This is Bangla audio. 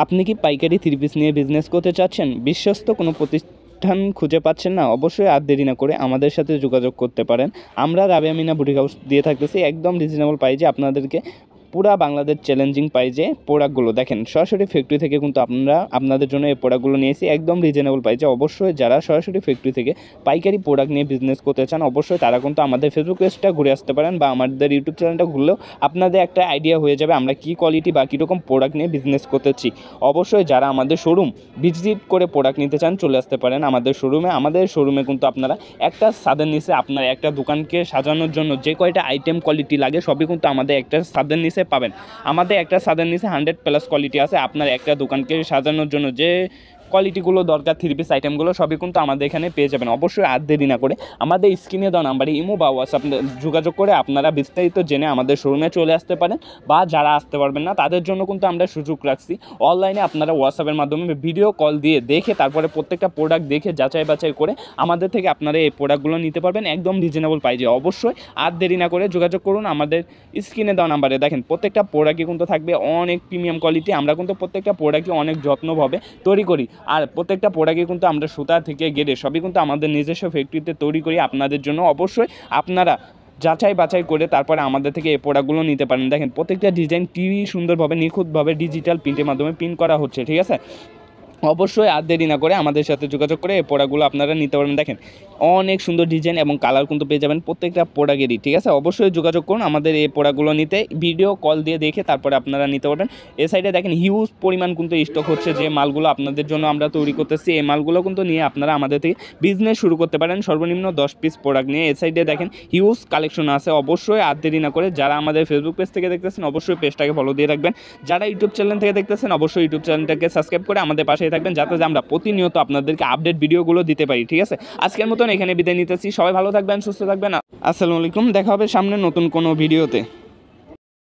আপনি কি পাইকারি থ্রি পিস নিয়ে বিজনেস করতে চাচ্ছেন, বিশ্বস্ত কোনো প্রতিষ্ঠান খুঁজে পাচ্ছেন না? অবশ্যই আর দেরি না করে আমাদের সাথে যোগাযোগ করতে পারেন। আমরা রাবেয়া মিনা বুটিক হাউস দিয়ে থাকতেছি একদম রিজনেবল প্রাইসে আপনাদেরকে পুরা বাংলাদেশ চ্যালেঞ্জিং প্রাইসে প্রোডাক্টগুলো দেখেন সরাসরি ফ্যাক্টরি থেকে কিন্তু আমরা আপনাদের জন্য এই প্রোডাক্টগুলো নিয়েছি একদম রিজনেবল প্রাইসে। অবশ্যই যারা সরাসরি ফ্যাক্টরি থেকে পাইকারি প্রোডাক্ট নিয়ে বিজনেস করতে চান অবশ্যই তারা কিন্তু আমাদের ফেসবুক পেজটা ঘুরে আসতে পারেন বা আমাদের ইউটিউব চ্যানেলটা ঘুরলেও আপনাদের একটা আইডিয়া হয়ে যাবে আমরা কী কোয়ালিটি বা কীরকম প্রোডাক্ট নিয়ে বিজনেস করতেছি। অবশ্যই যারা আমাদের শোরুম ভিজিট করে প্রোডাক্ট নিতে চান চলে আসতে পারেন আমাদের শোরুমে কিন্তু আপনারা একটা ছাদের নিচে আপনার একটা দোকানকে সাজানোর জন্য যে কয়টা আইটেম কোয়ালিটি লাগে সবই কিন্তু আমাদের একটা ছাদের নিচে পাবেন। আমাদের একটা ছাদের নিচে 100+ কোয়ালিটি আছে। আপনার একটা দোকানকে সাজানোর জন্য যে কোয়ালিটিগুলো দরকার থ্রি পিস আইটেমগুলো সবই কিন্তু আমাদের এখানে পেয়ে যাবেন। অবশ্যই আর দেরি না করে আমাদের স্ক্রিনে দেওয়া নাম্বারে ইমো বা হোয়াটসঅ্যাপ যোগাযোগ করে আপনারা বিস্তারিত জেনে আমাদের শোরুমে চলে আসতে পারেন বা যারা আসতে পারবেন না তাদের জন্য কিন্তু আমরা সুযোগ রাখছি অনলাইনে আপনারা হোয়াটসঅ্যাপের মাধ্যমে ভিডিও কল দিয়ে দেখে তারপরে প্রত্যেকটা প্রোডাক্ট দেখে যাচাই বাছাই করে আমাদের থেকে আপনারা এই প্রোডাক্টগুলো নিতে পারবেন একদম রিজনেবল প্রাইসে। অবশ্যই আর দেরি না করে যোগাযোগ করুন আমাদের স্ক্রিনে দেওয়া নাম্বারে। দেখেন প্রত্যেকটা প্রোডাক্টই কিন্তু থাকবে অনেক প্রিমিয়াম কোয়ালিটি। আমরা কিন্তু প্রত্যেকটা প্রোডাক্টই অনেক যত্নভাবে তৈরি করি আর প্রত্যেকটা প্রোডাক্টই কিন্তু আমরা সুতা থেকে গেড়ে সবই কিন্তু আমাদের নিজস্ব ফ্যাক্টরিতে তৈরি করি আপনাদের জন্য। অবশ্যই আপনারা যাচাই বাছাই করে তারপরে আমাদের থেকে এই প্রোডাক্টগুলো নিতে পারেন। দেখেন প্রত্যেকটা ডিজাইন সুন্দরভাবে নিখুঁতভাবে ডিজিটাল প্রিন্টের মাধ্যমে প্রিন্ট করা হচ্ছে, ঠিক আছে। অবশ্যই আর দেরি না করে আমাদের সাথে যোগাযোগ করে এই প্রোডাক্টগুলো আপনারা নিতে পারবেন। দেখেন অনেক সুন্দর ডিজাইন এবং কালার কিন্তু পেয়ে যাবেন প্রত্যেকটা প্রোডাক্টেরই, ঠিক আছে। অবশ্যই যোগাযোগ করুন আমাদের এই প্রোডাক্টগুলো নিতে, ভিডিও কল দিয়ে দেখে তারপরে আপনারা নিতে পারবেন। এই সাইডে দেখেন হিউজ পরিমাণ কিন্তু স্টক হচ্ছে যে মালগুলো আপনাদের জন্য আমরা তৈরি করতেছি এই মালগুলো কিন্তু নিয়ে আপনারা আমাদের থেকে বিজনেস শুরু করতে পারেন সর্বনিম্ন 10 পিস প্রোডাক্ট নিয়ে। এই সাইডে দেখেন হিউজ কালেকশন আছে। অবশ্যই আর দেরি না করে যারা আমাদের ফেসবুক পেজ থেকে দেখতেছেন অবশ্যই পেজটাকে ফলো দিয়ে রাখবেন। যারা ইউটিউব চ্যানেল থেকে দেখতেছেন অবশ্যই ইউটিউব চ্যানেলটাকে সাবস্ক্রাইব করে আমাদের পাশেই থাকবেন যাতে আমরা প্রতিনিয়ত আপনাদেরকে আপডেট ভিডিওগুলো দিতে পারি, ঠিক আছে। আজকের মতন এখানে বিদায় নিতেছি, সবাই ভালো থাকবেন, সুস্থ থাকবেন। আসসালামু আলাইকুম, দেখা হবে সামনে নতুন কোনো ভিডিওতে।